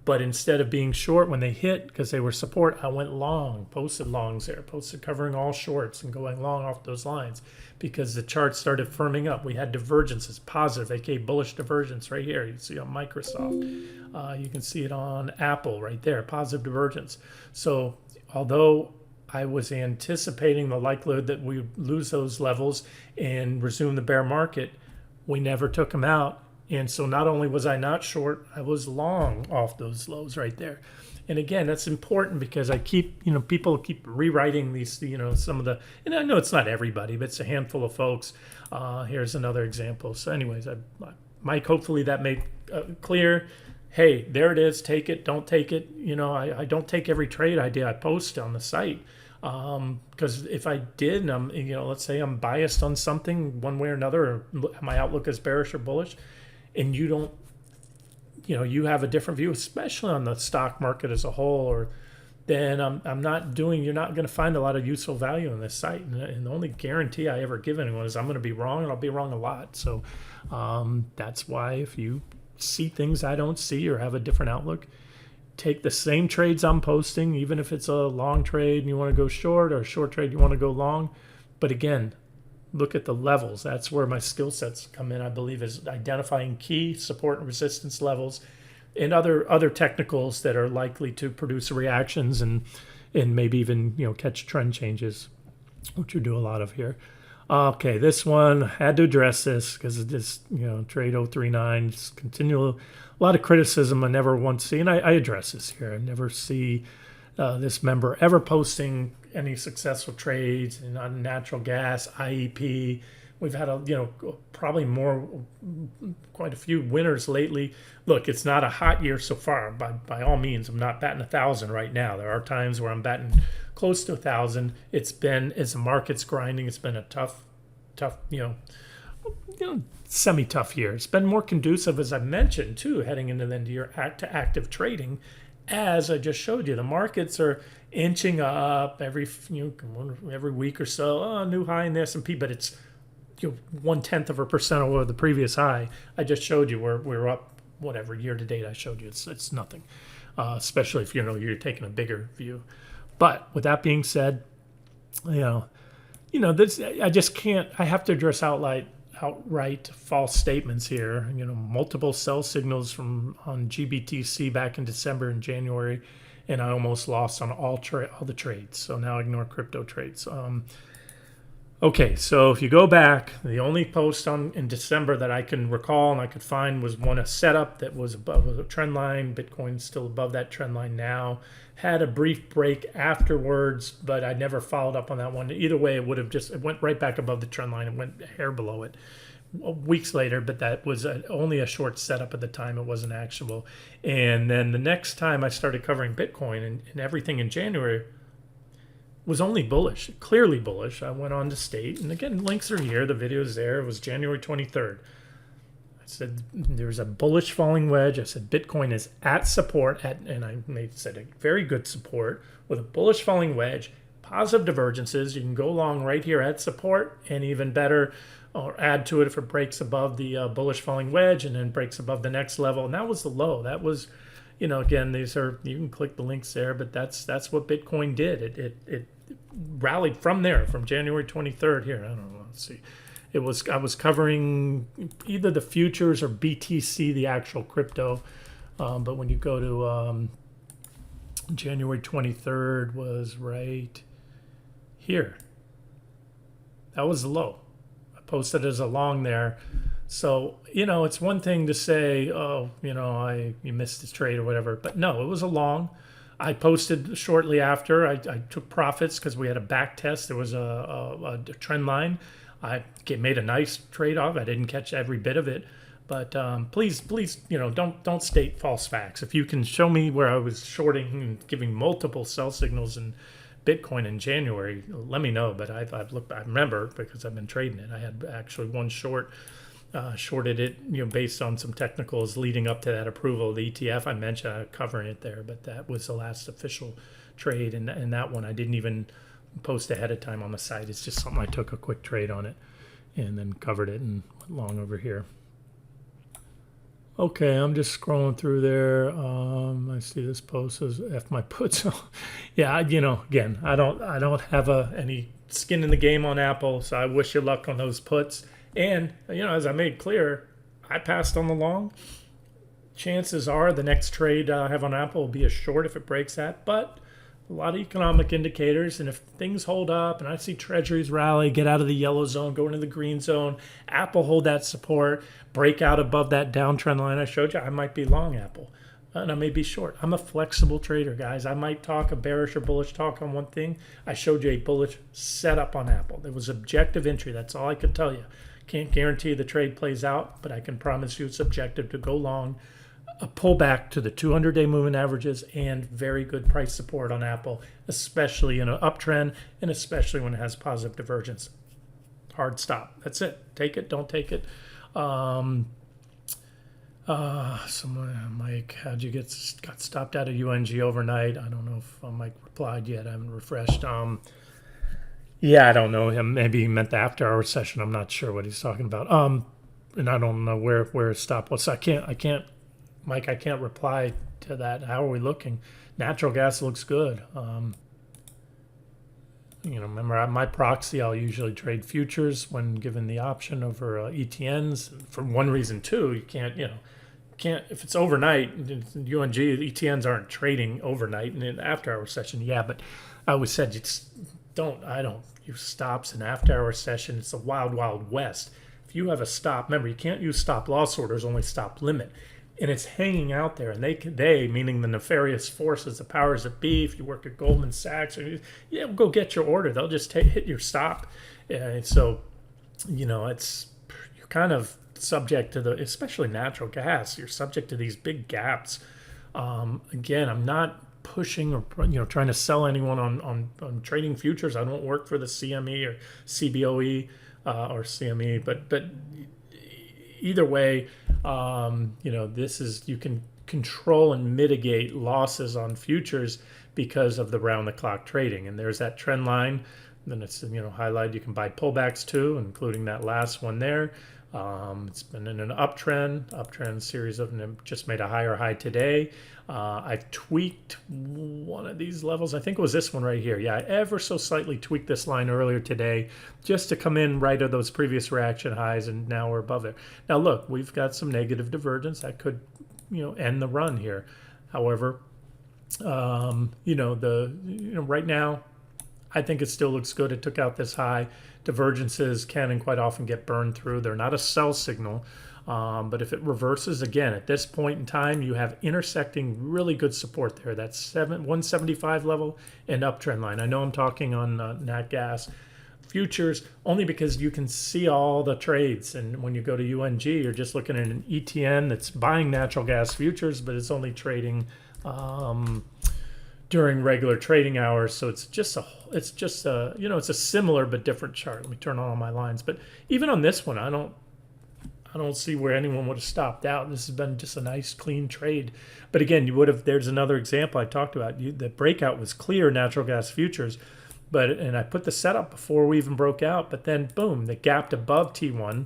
but instead of being short when they hit, because they were support, I went long, posted longs there, posted covering all shorts and going long off those lines because the chart started firming up. We had divergences, positive, aka bullish divergence right here. You see on Microsoft. You can see it on Apple right there, positive divergence. So although I was anticipating the likelihood that we would lose those levels and resume the bear market, we never took them out. And so not only was I not short, I was long off those lows right there. And again, that's important because I keep, people keep rewriting these, some of the, and I know it's not everybody, but it's a handful of folks. Here's another example. So anyways, Mike, hopefully that made clear. Hey, there it is. Take it. Don't take it. I don't take every trade idea I post on the site. Because if I did, and I'm, let's say I'm biased on something one way or another, or my outlook is bearish or bullish, and you don't, you have a different view, especially on the stock market as a whole, or then you're not going to find a lot of useful value on this site. And the only guarantee I ever give anyone is I'm going to be wrong, and I'll be wrong a lot. So that's why if you see things I don't see or have a different outlook, take the same trades I'm posting, even if it's a long trade and you want to go short, or a short trade you want to go long. But again, look at the levels. That's where my skill sets come in, I believe, is identifying key support and resistance levels and other technicals that are likely to produce reactions and maybe even catch trend changes, which we do a lot of here. Okay, this one, had to address this because of this, trade 039, just continual, a lot of criticism I never once see, and I address this here. I never see this member ever posting any successful trades on natural gas, IEP. We've had probably quite a few winners lately. Look, it's not a hot year so far. By all means, I'm not batting 1,000 right now. There are times where I'm batting close to 1,000. It's been, as the market's grinding, it's been a tough, semi-tough year. It's been more conducive, as I mentioned, too, heading into the end of the year to active trading. As I just showed you, the markets are inching up every week or so. New high in the S&P, but it's 0.1% over the previous high. I just showed you we're up whatever year to date. I showed you it's nothing, especially if you're taking a bigger view. But with that being said, this I just can't. I have to address outright false statements here. Multiple sell signals on GBTC back in December and January, and I almost lost on all the trades. So now ignore crypto trades. Okay, so if you go back, the only post on in December that I can recall and I could find was one a setup that was above a trend line. Bitcoin's still above that trend line now. Had a brief break afterwards, but I never followed up on that one. Either way, it would have just it went right back above the trend line and went a hair below it weeks later. But that was only a short setup at the time. It wasn't actionable. And then the next time I started covering Bitcoin and everything in January was only bullish, clearly bullish. I went on to state, and again, links are here. The video is there. It was January 23rd. I said there's a bullish falling wedge. I said Bitcoin is at support, and I said a very good support with a bullish falling wedge, positive divergences. You can go long right here at support, and even better, or add to it if it breaks above the bullish falling wedge and then breaks above the next level. And that was the low. That was, again, these are, you can click the links there, but that's what Bitcoin did. It rallied from there, from January 23rd here. I don't know. Let's see. I was covering either the futures or BTC, the actual crypto. But when you go to January 23rd was right here. That was the low. I posted as a long there. So, it's one thing to say, oh, you missed this trade or whatever. But no, it was a long. I posted shortly after. I took profits because we had a back test. There was a trend line. I made a nice trade off. I didn't catch every bit of it. But please, don't state false facts. If you can show me where I was shorting and giving multiple sell signals in Bitcoin in January, let me know. But I've looked. I remember because I've been trading it. I had actually one short. Shorted it, based on some technicals leading up to that approval of the ETF. I mentioned covering it there, but that was the last official trade, and that one I didn't even post ahead of time on the site. It's just something I took a quick trade on it, and then covered it and went long over here. Okay, I'm just scrolling through there. I see this post says F my puts. Yeah, again, I don't have any skin in the game on Apple, so I wish you luck on those puts. And, as I made clear, I passed on the long. Chances are the next trade I have on Apple will be a short if it breaks that. But a lot of economic indicators, and if things hold up and I see Treasuries rally, get out of the yellow zone, go into the green zone, Apple hold that support, break out above that downtrend line I showed you, I might be long Apple. And I may be short. I'm a flexible trader, guys. I might talk a bearish or bullish talk on one thing. I showed you a bullish setup on Apple. There was objective entry. That's all I could tell you. Can't guarantee the trade plays out, but I can promise you it's objective to go long. A pullback to the 200-day moving averages and very good price support on Apple, especially in an uptrend and especially when it has positive divergence. Hard stop. That's it. Take it, don't take it. Mike, how'd you got stopped out of UNG overnight? I don't know if Mike replied yet. I haven't refreshed. Yeah, I don't know him. Maybe he meant the after-hour session. I'm not sure what he's talking about. And I don't know where his stop was. So I can't, Mike. I can't reply to that. How are we looking? Natural gas looks good. Remember my proxy. I'll usually trade futures when given the option over ETNs. For one reason too, you can't. If it's overnight. UNG ETNs aren't trading overnight in an after-hour session. Yeah, but I always said I don't use stops in after-hour session. It's a wild, wild west. If you have a stop, remember, you can't use stop loss orders, only stop limit. And it's hanging out there. And they meaning the nefarious forces, the powers that be, if you work at Goldman Sachs, go get your order. They'll just hit your stop. And so, you're kind of subject to especially natural gas. You're subject to these big gaps. Again, I'm not pushing or trying to sell anyone on trading futures. I don't work for the CME or CBOE or CME, but either way, this is, you can control and mitigate losses on futures because of the round the clock trading. And there's that trend line. Then it's highlighted. You can buy pullbacks too, including that last one there. It's been in an uptrend series of them, just made a higher high today. I've tweaked one of these levels. I think it was this one right here. Yeah, I ever so slightly tweaked this line earlier today just to come in right of those previous reaction highs, and now we're above it. Now look, we've got some negative divergence that could, end the run here. However, right now, I think it still looks good. It took out this high. divergences can and quite often get burned through. They're not a sell signal. But if it reverses again at this point in time, you have intersecting really good support there. That's 175 level and uptrend line. I know I'm talking on nat gas futures only because you can see all the trades. And when you go to UNG, you're just looking at an ETN that's buying natural gas futures, but it's only trading during regular trading hours. So it's just a it's a similar but different chart. Let me turn on all my lines. But even on this one, I don't see where anyone would have stopped out. This has been just a nice, clean trade. But again, you would have. There's another example I talked about. The breakout was clear natural gas futures, and I put the setup before we even broke out. But then, boom, they gapped above T1.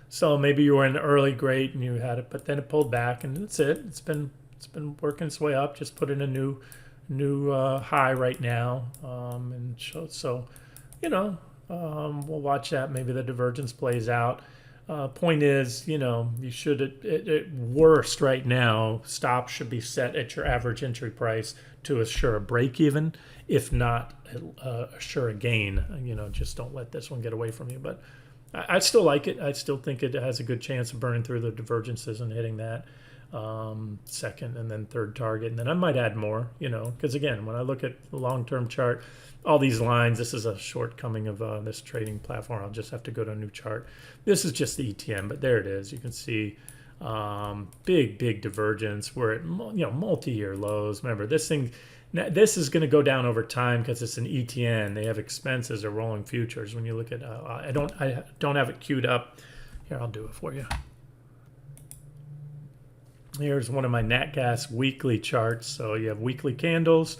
So maybe you were in the early grade and you had it, but then it pulled back, and that's it. It's been working its way up. Just put in a new high right now, and so we'll watch that. Maybe the divergence plays out. Point is, you should at worst right now, stops should be set at your average entry price to assure a break even, if not assure a gain. Just don't let this one get away from you. But I still like it. I still think it has a good chance of burning through the divergences and hitting that second and then third target. And then I might add more, because again, when I look at the long-term chart, all these lines, this is a shortcoming of this trading platform. I'll just have to go to a new chart. This is just the ETN, but there it is. You can see big divergence. We're at multi-year lows. Remember, this is going to go down over time because it's an ETN. They have expenses or rolling futures. When you look at, I don't have it queued up. Here, I'll do it for you. Here's one of my nat gas weekly charts. So you have weekly candles.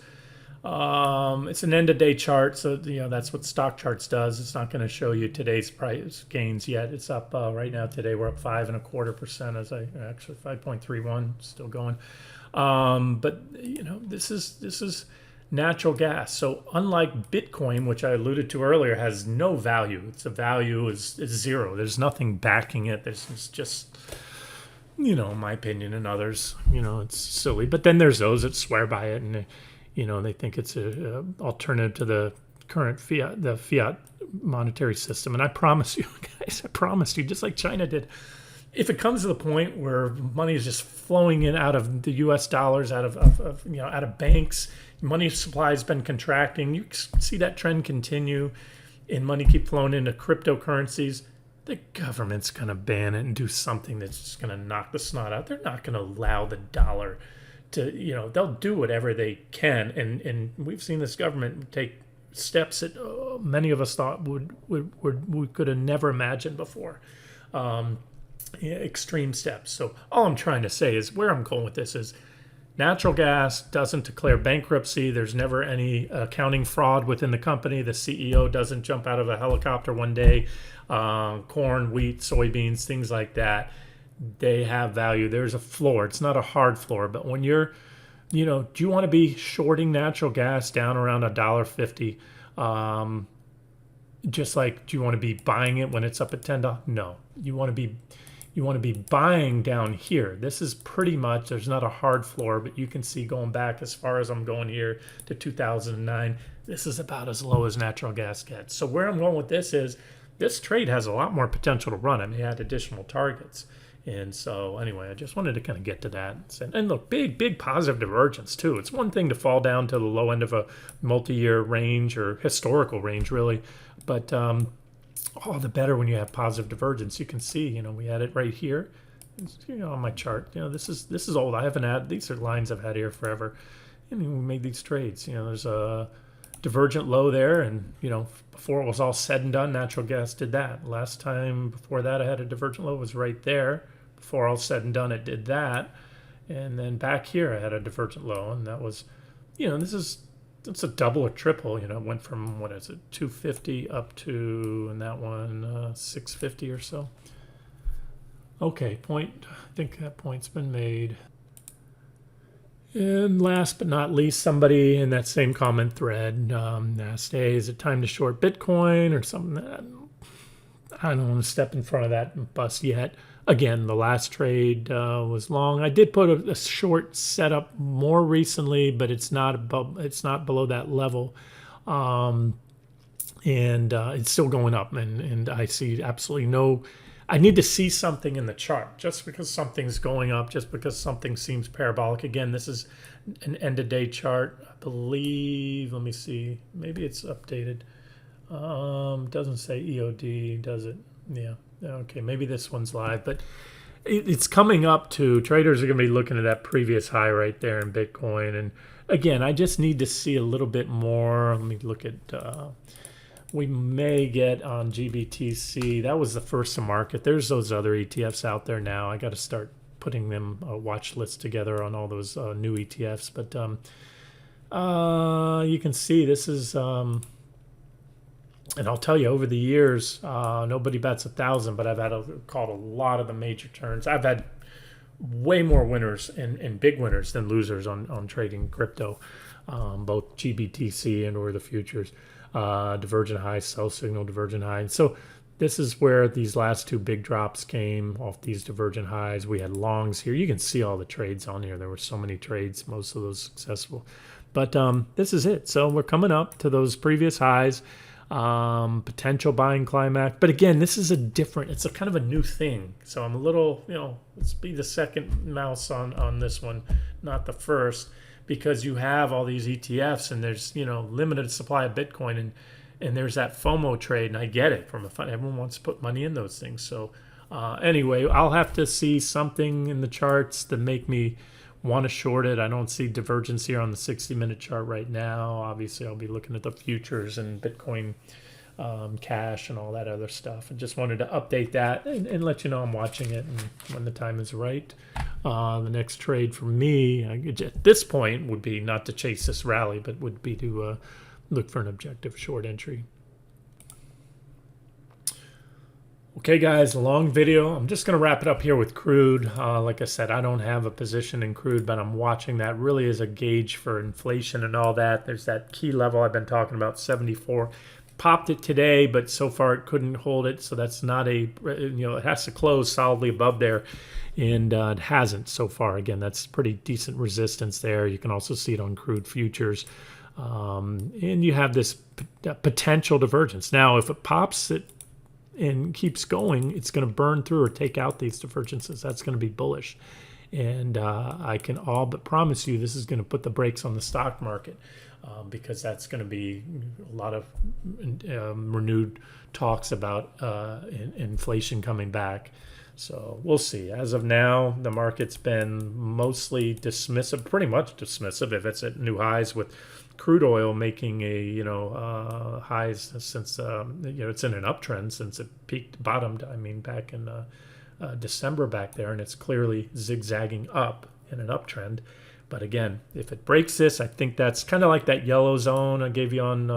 It's an end of day chart, so that's what stock charts does. It's not going to show you today's price gains yet. It's up right now. Today we're up 5.25%. Actually 5.31, still going. But this is natural gas. So unlike Bitcoin, which I alluded to earlier, has no value. Its value is zero. There's nothing backing it. It's just, in my opinion and others, it's silly. But then there's those that swear by it and they think it's a alternative to the current fiat monetary system. And I promise you, guys, just like China did, if it comes to the point where money is just flowing in out of the U.S. dollars, out of banks, money supply has been contracting, you see that trend continue, and money keep flowing into cryptocurrencies, the government's going to ban it and do something that's just going to knock the snot out. They're not going to allow the dollar to, they'll do whatever they can, and we've seen this government take steps that many of us thought we could have never imagined before. Extreme steps. So all I'm trying to say is, where I'm going with this is, natural gas doesn't declare bankruptcy. There's never any accounting fraud within the company. The CEO doesn't jump out of a helicopter one day. Corn, wheat, soybeans, things like that, they have value. There's a floor. It's not a hard floor, but when you're, do you want to be shorting natural gas down around $1.50? Just like, do you want to be buying it when it's up at $10? No, you want to be buying down here. This is pretty much, there's not a hard floor, but you can see going back as far as I'm going here to 2009, this is about as low as natural gas gets. So where I'm going with this is, this trade has a lot more potential to run. I may add additional targets. And so anyway, I just wanted to kind of get to that. And look, big positive divergence too. It's one thing to fall down to the low end of a multi-year range or historical range really, but all the better when you have positive divergence. You can see, we had it right here, on my chart. This is old. I haven't had, these are lines I've had here forever. And we made these trades. There's a divergent low there, and before it was all said and done, natural gas did that. Last time before that, I had a divergent low, was right there. Before all said and done, it did that. And then back here, I had a divergent low, and that was, it's a double or triple. It went from, 250 up to, and that one, 650 or so. Okay, I think that point's been made. And last but not least, somebody in that same comment thread asked, hey, is it time to short Bitcoin or something? I don't want to step in front of that bust yet. Again, the last trade was long. I did put a short setup more recently, but it's not below that level. and it's still going up, and I see absolutely no. I need to see something in the chart. Just because something's going up, just because something seems parabolic. Again, this is an end of day chart, I believe. Let me see. Maybe it's updated. Doesn't say EOD, does it? Yeah. Okay. Maybe this one's live, but it's coming up to. Traders are going to be looking at that previous high right there in Bitcoin, and again, I just need to see a little bit more. Let me look at. We may get on GBTC. That was the first to market. There's those other ETFs out there now. I got to start putting them a watch list together on all those new ETFs. But you can see this is, and I'll tell you, over the years, nobody bets 1,000, but I've called a lot of the major turns. I've had way more winners and big winners than losers on trading crypto, both GBTC and or the futures. Divergent high, sell signal, divergent high. And so this is where these last two big drops came off these divergent highs. We had longs here. You can see all the trades on here. There were so many trades, most of those successful. But this is it. So we're coming up to those previous highs, potential buying climax. But again, this is it's a kind of a new thing. So I'm a little, let's be the second mouse on this one, not the first. Because you have all these ETFs and there's limited supply of Bitcoin and there's that FOMO trade, and I get it from a fund. Everyone wants to put money in those things. So anyway, I'll have to see something in the charts that make me want to short it. I don't see divergence here on the 60-minute chart right now. Obviously, I'll be looking at the futures and Bitcoin Cash and all that other stuff. I just wanted to update that and let you know I'm watching it and when the time is right. The next trade for me at this point would be not to chase this rally, but would be to look for an objective short entry. Okay, guys, a long video. I'm just going to wrap it up here with crude. Like I said, I don't have a position in crude, but I'm watching that really as a gauge for inflation and all that. There's that key level I've been talking about, 74. Popped it today, but so far it couldn't hold it. So that's not it has to close solidly above there. And it hasn't so far. Again, that's pretty decent resistance there. You can also see it on crude futures. And you have this potential divergence. Now, if it pops it and keeps going, it's going to burn through or take out these divergences. That's going to be bullish. And I can all but promise you this is going to put the brakes on the stock market. Because that's going to be a lot of renewed talks about inflation coming back. So we'll see. As of now, the market's been mostly dismissive, pretty much dismissive if it's at new highs, with crude oil making highs since it's in an uptrend since it bottomed. I mean, back in December back there, and it's clearly zigzagging up in an uptrend. But again, if it breaks this, I think that's kind of like that yellow zone I gave you on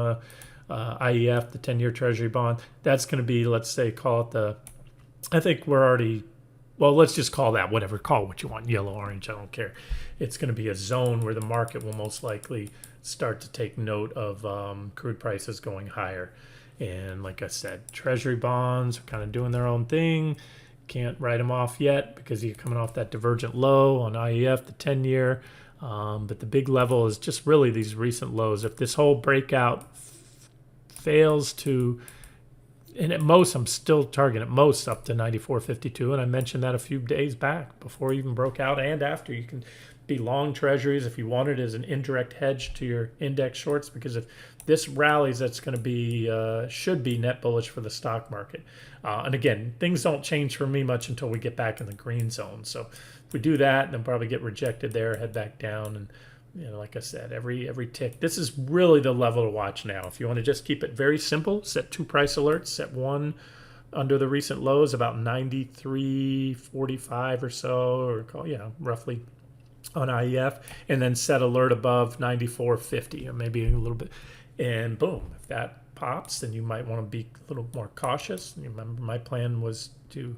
IEF, the 10-year Treasury bond. That's going to be, let's say, I think we're already, let's just call that whatever. Call what you want, yellow, orange, I don't care. It's going to be a zone where the market will most likely start to take note of crude prices going higher. And like I said, Treasury bonds are kind of doing their own thing. Can't write them off yet because you're coming off that divergent low on IEF, the 10-year. But the big level is just really these recent lows. If this whole breakout fails to, and at most, I'm still targeting at most up to 94.52. And I mentioned that a few days back before it even broke out and after. You can be long treasuries if you want it as an indirect hedge to your index shorts, because if this rallies, that's going to be, should be net bullish for the stock market. And again, things don't change for me much until we get back in the green zone. So if we do that, then probably get rejected there, head back down. And like I said, every tick, this is really the level to watch now. If you want to just keep it very simple, set 2 price alerts, set one under the recent lows, about 93.45 or so, or roughly on IEF, and then set alert above 94.50 or maybe a little bit. And boom, if that pops, then you might want to be a little more cautious. And remember, my plan was to,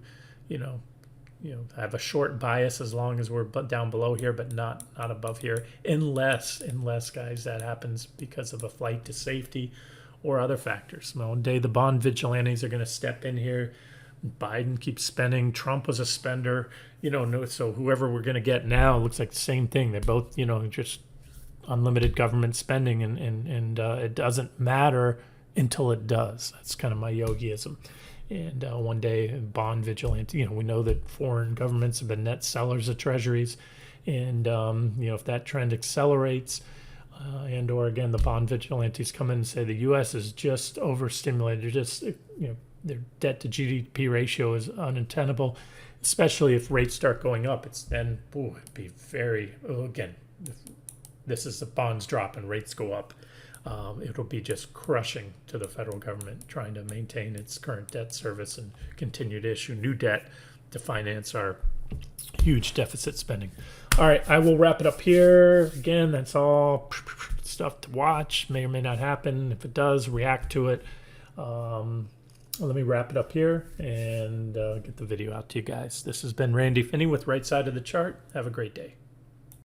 have a short bias as long as we're down below here, but not above here, unless guys, that happens because of a flight to safety or other factors. One day the bond vigilantes are going to step in here. Biden keeps spending. Trump was a spender. So whoever we're going to get now looks like the same thing. They're both, just unlimited government spending, and it doesn't matter until it does. That's kind of my yogiism. And one day, bond vigilante, we know that foreign governments have been net sellers of treasuries. And, if that trend accelerates, or again, the bond vigilantes come in and say the U.S. is just overstimulated, their debt to GDP ratio is untenable, especially if rates start going up. It's then, it'd be very, again, if this is the bonds drop and rates go up. It'll be just crushing to the federal government trying to maintain its current debt service and continue to issue new debt to finance our huge deficit spending. All right, I will wrap it up here. Again, that's all stuff to watch. May or may not happen. If it does, react to it. Let me wrap it up here and get the video out to you guys. This has been Randy Finney with Right Side of the Chart. Have a great day.